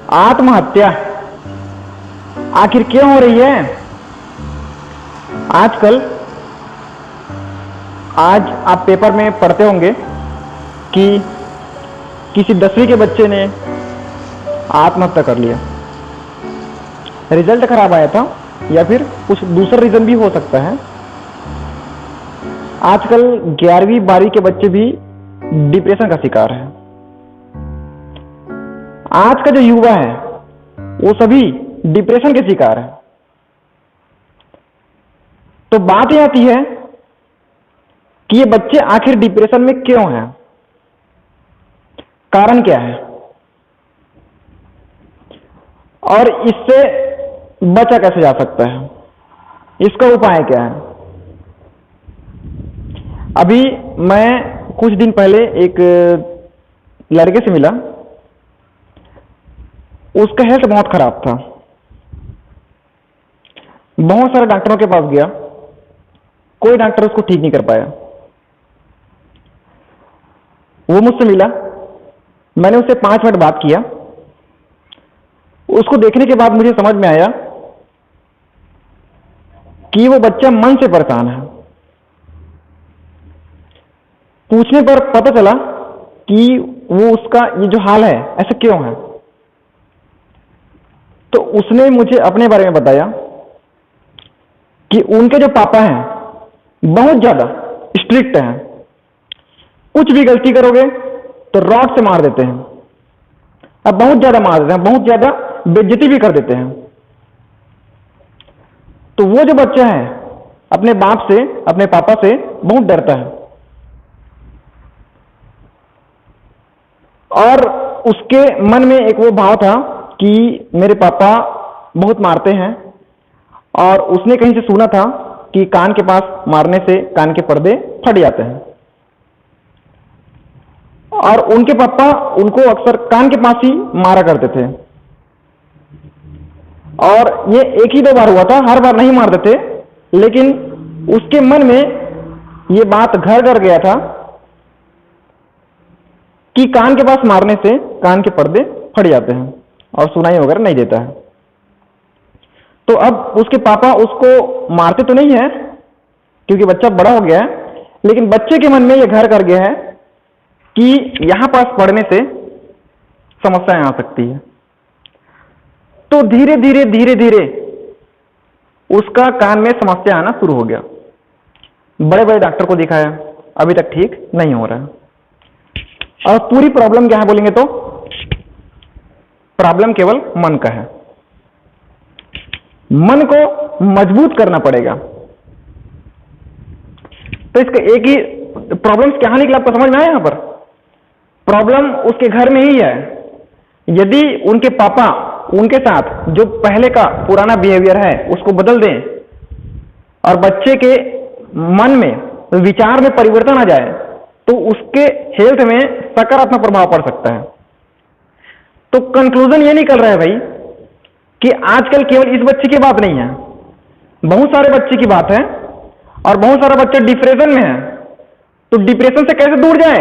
आत्महत्या आखिर क्यों हो रही है? आजकल आज आप पेपर में पढ़ते होंगे कि किसी 10वीं के बच्चे ने आत्महत्या कर लिया। रिजल्ट खराब आया था या फिर कुछ दूसरा रीजन भी हो सकता है। आजकल 11वीं 12वीं के बच्चे भी डिप्रेशन का शिकार है। आज का जो युवा है वो सभी डिप्रेशन के शिकार है। तो बात यह आती है कि ये बच्चे आखिर डिप्रेशन में क्यों हैं, कारण क्या है और इससे बचा कैसे जा सकता है, इसका उपाय क्या है। अभी मैं कुछ दिन पहले एक लड़के से मिला, उसका हेल्थ बहुत खराब था। बहुत सारे डॉक्टरों के पास गया, कोई डॉक्टर उसको ठीक नहीं कर पाया। वो मुझसे मिला, मैंने उससे 5 मिनट बात किया। उसको देखने के बाद मुझे समझ में आया कि वो बच्चा मन से परेशान है। पूछने पर पता चला कि वो उसका ये जो हाल है ऐसा क्यों है। तो उसने मुझे अपने बारे में बताया कि उनके जो पापा हैं बहुत ज्यादा स्ट्रिक्ट हैं। कुछ भी गलती करोगे तो रॉड से मार देते हैं, अब बहुत ज्यादा मार देते हैं, बहुत ज्यादा बेइज्जती भी कर देते हैं। तो वो जो बच्चा है अपने बाप से, अपने पापा से बहुत डरता है और उसके मन में एक वो भाव था कि मेरे पापा बहुत मारते हैं। और उसने कहीं से सुना था कि कान के पास मारने से कान के पर्दे फट जाते हैं और उनके पापा उनको अक्सर कान के पास ही मारा करते थे। और ये एक ही 2 बार हुआ था, हर बार नहीं मारते थे, लेकिन उसके मन में ये बात घर कर गया था कि कान के पास मारने से कान के पर्दे फट जाते हैं और सुनाई वगैरह नहीं देता है। तो अब उसके पापा उसको मारते तो नहीं है क्योंकि बच्चा बड़ा हो गया है, लेकिन बच्चे के मन में यह घर कर गया है कि यहां पास पढ़ने से समस्याएं आ सकती है। तो धीरे धीरे धीरे धीरे उसका कान में समस्या आना शुरू हो गया। बड़े बड़े डॉक्टर को दिखाया, अभी तक ठीक नहीं हो रहा है। और पूरी प्रॉब्लम क्या है बोलेंगे तो प्रॉब्लम केवल मन का है। मन को मजबूत करना पड़ेगा। तो इसका एक ही प्रॉब्लम क्या निकला आपको समझ में आया? यहां पर प्रॉब्लम उसके घर में ही है। यदि उनके पापा उनके साथ जो पहले का पुराना बिहेवियर है उसको बदल दें और बच्चे के मन में, विचार में परिवर्तन आ जाए तो उसके हेल्थ में सकारात्मक प्रभाव पड़ सकता है। तो कंक्लूजन ये निकल रहा है भाई कि आजकल केवल इस बच्चे की बात नहीं है, बहुत सारे बच्चे की बात है और बहुत सारा बच्चा डिप्रेशन में है। तो डिप्रेशन से कैसे दूर जाए?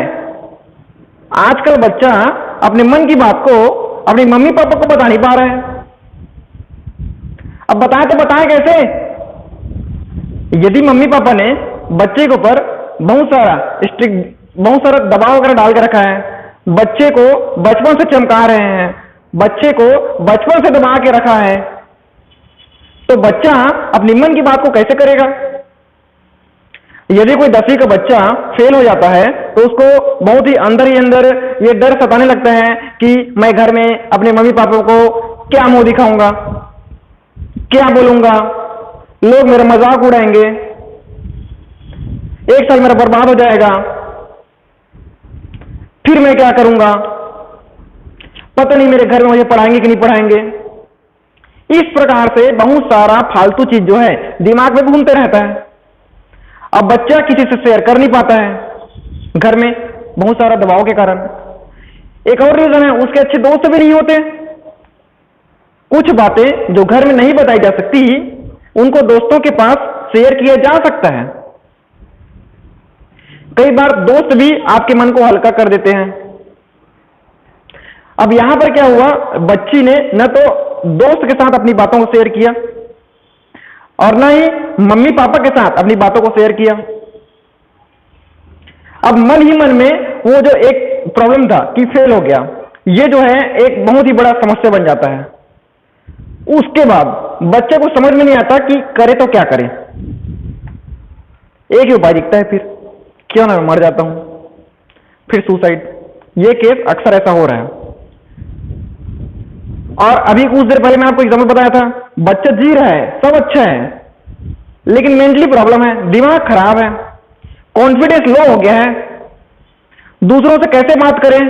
आजकल बच्चा अपने मन की बात को अपने मम्मी पापा को बता नहीं पा रहा है। अब बताएं तो बताएं कैसे? यदि मम्मी पापा ने बच्चे के ऊपर बहुत सारा दबाव वगैरह डाल के रखा है, बच्चे को बचपन से चमका रहे हैं, बच्चे को बचपन से दबा के रखा है, तो बच्चा अपनी मन की बात को कैसे करेगा? यदि कोई 10वीं का बच्चा फेल हो जाता है तो उसको बहुत ही अंदर ये डर सताने लगता है कि मैं घर में अपने मम्मी पापा को क्या मुंह दिखाऊंगा, क्या बोलूंगा, लोग मेरा मजाक उड़ाएंगे, 1 साल मेरा बर्बाद हो जाएगा, फिर मैं क्या करूंगा, पता नहीं मेरे घर में मुझे पढ़ाएंगे कि नहीं पढ़ाएंगे। इस प्रकार से बहुत सारा फालतू चीज जो है दिमाग में घूमते रहता है। अब बच्चा किसी से शेयर कर नहीं पाता है घर में बहुत सारा दबाव के कारण। एक और रीजन है, उसके अच्छे दोस्त भी नहीं होते। कुछ बातें जो घर में नहीं बताई जा सकती उनको दोस्तों के पास शेयर किया जा सकता है। कई बार दोस्त भी आपके मन को हल्का कर देते हैं। अब यहां पर क्या हुआ, बच्ची ने न तो दोस्त के साथ अपनी बातों को शेयर किया और न ही मम्मी पापा के साथ अपनी बातों को शेयर किया। अब मन ही मन में वो जो एक प्रॉब्लम था कि फेल हो गया, ये जो है एक बहुत ही बड़ा समस्या बन जाता है। उसके बाद बच्चे को समझ में नहीं आता कि करे तो क्या करे। एक ही उपाय दिखता है, फिर क्यों ना मैं मर जाता हूं, फिर सुसाइड। ये केस अक्सर ऐसा हो रहा है। और अभी कुछ देर पहले मैं आपको एग्जाम्पल बताया था, बच्चा जी रहा है, सब अच्छा है, लेकिन मेंटली प्रॉब्लम है, दिमाग खराब है, कॉन्फिडेंस लो हो गया है, दूसरों से कैसे बात करें,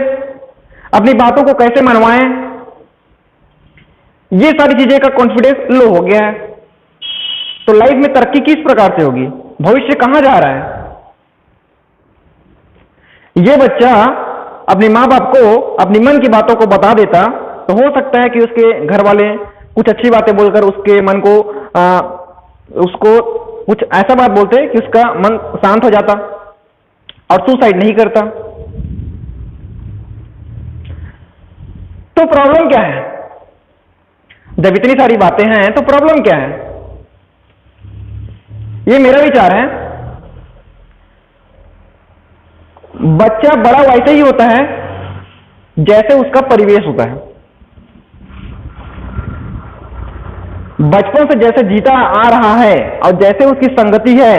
अपनी बातों को कैसे मनवाएं, ये सारी चीजें का कॉन्फिडेंस लो हो गया है। तो लाइफ में तरक्की किस प्रकार से होगी, भविष्य कहां जा रहा है। ये बच्चा अपने मां बाप को अपनी मन की बातों को बता देता तो हो सकता है कि उसके घर वाले कुछ अच्छी बातें बोलकर उसके मन को उसको कुछ ऐसा बात बोलते कि उसका मन शांत हो जाता और सुसाइड नहीं करता। तो प्रॉब्लम क्या है, जब इतनी सारी बातें हैं तो प्रॉब्लम क्या है, ये मेरा विचार है। बच्चा बड़ा वैसे ही होता है जैसे उसका परिवेश होता है। बचपन से जैसे जीता आ रहा है और जैसे उसकी संगति है,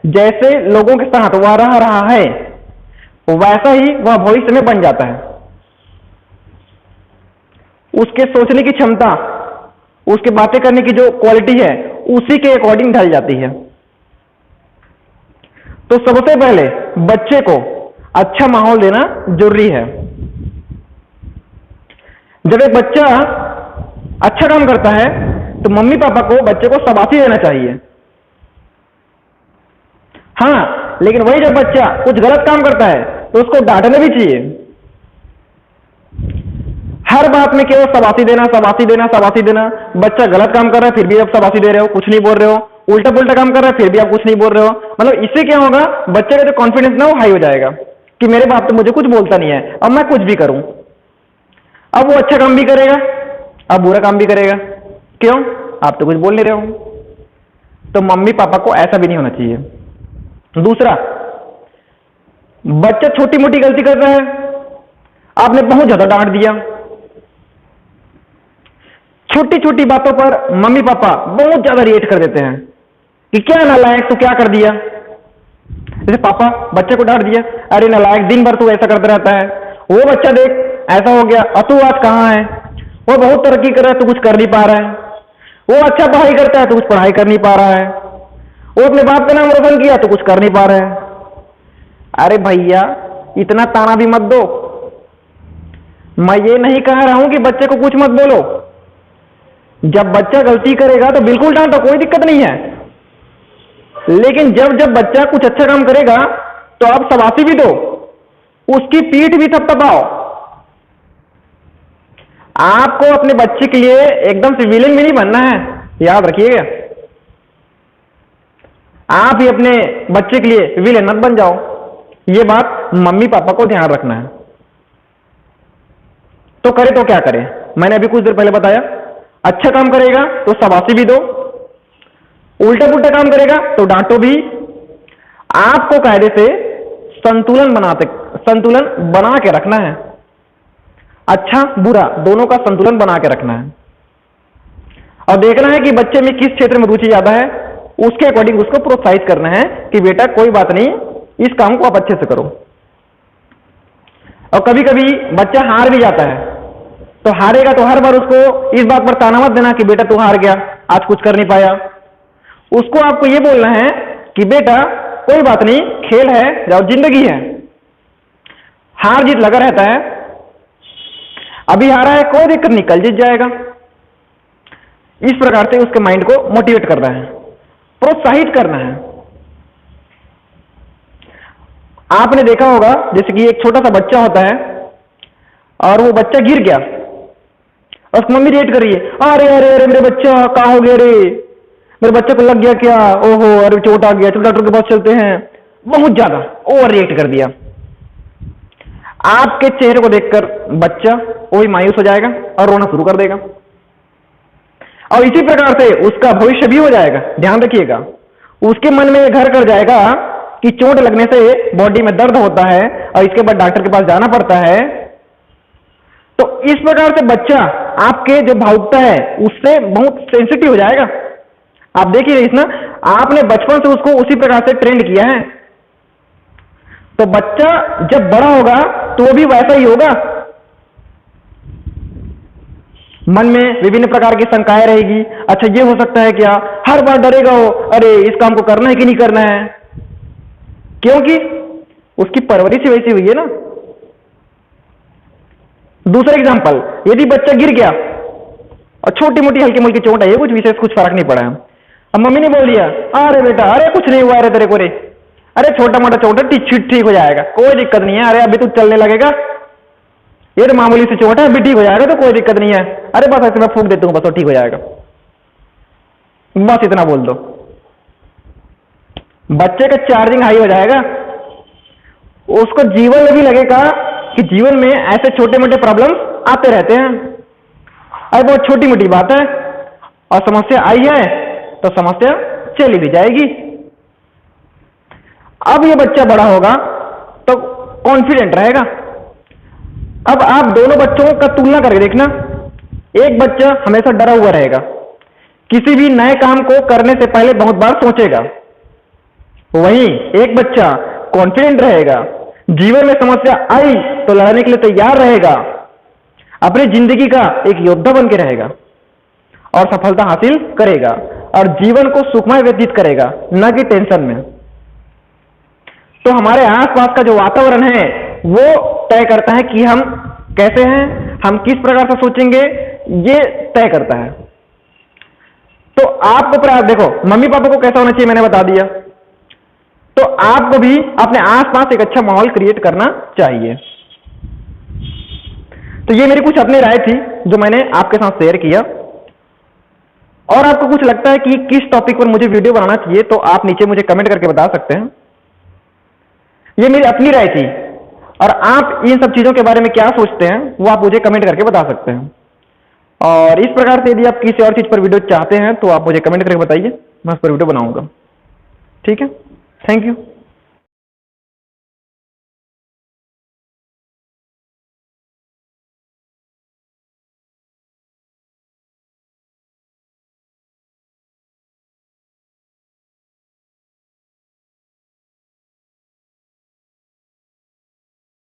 जैसे लोगों के साथ वह रह रहा है, वैसा ही वह भविष्य में बन जाता है। उसके सोचने की क्षमता, उसके बातें करने की जो क्वालिटी है, उसी के अकॉर्डिंग ढल जाती है। तो सबसे पहले बच्चे को अच्छा माहौल देना जरूरी है। जब एक बच्चा अच्छा काम करता है तो मम्मी पापा को बच्चे को शाबाशी देना चाहिए। हाँ, लेकिन वही जब बच्चा कुछ गलत काम करता है तो उसको डांटना भी चाहिए। हर बात में केवल शाबाशी देना, शाबाशी देना, शाबाशी देना। बच्चा गलत काम कर रहा है फिर भी आप शाबाशी दे रहे हो, कुछ नहीं बोल रहे हो। उल्टा पुल्टा काम कर रहा है फिर भी आप कुछ नहीं बोल रहे हो। मतलब इससे क्या होगा, बच्चे का जो कॉन्फिडेंस ना वो हाई हो जाएगा कि मेरे बाप तो मुझे कुछ बोलता नहीं है, अब मैं कुछ भी करूं। अब वो अच्छा काम भी करेगा, अब बुरा काम भी करेगा। क्यों, आप तो कुछ बोल नहीं रहे हो। तो मम्मी पापा को ऐसा भी नहीं होना चाहिए। दूसरा, बच्चा छोटी मोटी गलती कर रहा है, आपने बहुत ज्यादा डांट दिया। छोटी छोटी बातों पर मम्मी पापा बहुत ज्यादा रिएक्ट कर देते हैं कि क्या नालायक, तू क्या कर दिया। जैसे पापा बच्चे को डांट दिया, अरे नालायक, दिन भर तू ऐसा करता रहता है। वो बच्चा देख ऐसा हो गया, और तू आज कहां है। वो बहुत तरक्की कर रहा है, तू कुछ कर नहीं पा रहा है। वो अच्छा पढ़ाई करता है, तू कुछ पढ़ाई कर नहीं पा रहा है। वो अपने बाप का नाम रोशन किया, तो कुछ कर नहीं पा रहा है। अरे भैया, इतना ताना भी मत दो। मैं ये नहीं कह रहा हूं कि बच्चे को कुछ मत बोलो। जब बच्चा गलती करेगा तो बिल्कुल डांटो, कोई दिक्कत नहीं है। लेकिन जब जब बच्चा कुछ अच्छा काम करेगा तो आप शाबाशी भी दो, उसकी पीठ भी थपथपाओ। आपको अपने बच्चे के लिए एकदम से विलेन भी नहीं बनना है, याद रखिएगा। आप ही अपने बच्चे के लिए विलेन मत बन जाओ, ये बात मम्मी पापा को ध्यान रखना है। तो करे तो क्या करे, मैंने अभी कुछ देर पहले बताया। अच्छा काम करेगा तो शाबाशी भी दो, उल्टा पुल्टा काम करेगा तो डांटो भी। आपको कायदे से संतुलन बना के रखना है। अच्छा बुरा दोनों का संतुलन बना के रखना है और देखना है कि बच्चे में किस क्षेत्र में रुचि ज्यादा है, उसके अकॉर्डिंग उसको प्रोत्साहित करना है कि बेटा कोई बात नहीं, इस काम को आप अच्छे से करो। और कभी कभी बच्चा हार भी जाता है, तो हारेगा तो हर बार उसको इस बात पर ताना मत देना कि बेटा तू हार गया, आज कुछ कर नहीं पाया। उसको आपको यह बोलना है कि बेटा कोई बात नहीं, खेल है, जाओ, जिंदगी है, हार जीत लगा रहता है। अभी हारा है, कोई दिक्कत नहीं, कल जीत जाएगा। इस प्रकार से उसके माइंड को मोटिवेट करना है, प्रोत्साहित करना है। आपने देखा होगा जैसे कि एक छोटा सा बच्चा होता है और वो बच्चा गिर गया और उसकी मम्मी रिएक्ट कर रही है, अरे अरे अरे मेरे बच्चा कहां हो गया रे, मेरे बच्चे को लग गया क्या, ओहो अरे चोट आ गया, चलो डॉक्टर के पास चलते हैं। बहुत ज्यादा ओवर रिएक्ट कर दिया। आपके चेहरे को देखकर बच्चा वही मायूस हो जाएगा और रोना शुरू कर देगा, और इसी प्रकार से उसका भविष्य भी हो जाएगा। ध्यान रखिएगा, उसके मन में घर कर जाएगा कि चोट लगने से बॉडी में दर्द होता है और इसके बाद डॉक्टर के पास जाना पड़ता है। तो इस प्रकार से बच्चा आपके जो भावुकता है उससे बहुत सेंसिटिव हो जाएगा। आप देखिए इस ना, आपने बचपन से उसको उसी प्रकार से ट्रेंड किया है, तो बच्चा जब बड़ा होगा तो वो भी वैसा ही होगा। मन में विभिन्न प्रकार की शंकाएं रहेगी। अच्छा ये हो सकता है क्या, हर बार डरेगा वो, अरे इस काम को करना है कि नहीं करना है, क्योंकि उसकी परवरिश ही वैसी हुई है ना। दूसरा एग्जांपल, यदि बच्चा गिर गया और छोटी मोटी हल्की मुल्की चोट है, कुछ विशेष कुछ फर्क नहीं पड़ा है, अब मम्मी ने बोल दिया अरे बेटा अरे कुछ नहीं हुआ रे तेरे को, रे अरे छोटा मोटा चोट है ठीक हो जाएगा, कोई दिक्कत नहीं है, अरे अभी तू चलने लगेगा, ये तो मामूली सी चोट है अभी ठीक हो जाएगा, तो कोई दिक्कत नहीं है, अरे बस ऐसे मैं फूंक देता हूं बस तो ठीक हो जाएगा, बस इतना बोल दो। बच्चे का चार्जिंग हाई हो जाएगा, उसको जीवन में भी लगेगा कि जीवन में ऐसे छोटे मोटे प्रॉब्लम्स आते रहते हैं, अरे बहुत छोटी मोटी बात है और समस्या आई है तो समस्या चली भी जाएगी। अब ये बच्चा बड़ा होगा तो कॉन्फिडेंट रहेगा। अब आप दोनों बच्चों का तुलना करके देखना, एक बच्चा हमेशा डरा हुआ रहेगा, किसी भी नए काम को करने से पहले बहुत बार सोचेगा, वहीं एक बच्चा कॉन्फिडेंट रहेगा, जीवन में समस्या आई तो लड़ने के लिए तैयार रहेगा, अपनी जिंदगी का एक योद्धा बन के रहेगा और सफलता हासिल करेगा और जीवन को सुखमय व्यतीत करेगा, न कि टेंशन में। तो हमारे आसपास का जो वातावरण है वो तय करता है कि हम कैसे हैं, हम किस प्रकार से सोचेंगे, ये तय करता है। तो आपको प्रयास देखो, मम्मी पापा को कैसा होना चाहिए मैंने बता दिया, तो आपको भी अपने आसपास एक अच्छा माहौल क्रिएट करना चाहिए। तो ये मेरी कुछ अपनी राय थी जो मैंने आपके साथ शेयर किया, और आपको कुछ लगता है कि किस टॉपिक पर मुझे वीडियो बनाना चाहिए तो आप नीचे मुझे कमेंट करके बता सकते हैं। ये मेरी अपनी राय थी, और आप इन सब चीजों के बारे में क्या सोचते हैं वो आप मुझे कमेंट करके बता सकते हैं। और इस प्रकार से यदि आप किसी और चीज पर वीडियो चाहते हैं तो आप मुझे कमेंट करके बताइए, मैं उस पर वीडियो बनाऊंगा। ठीक है, थैंक यू।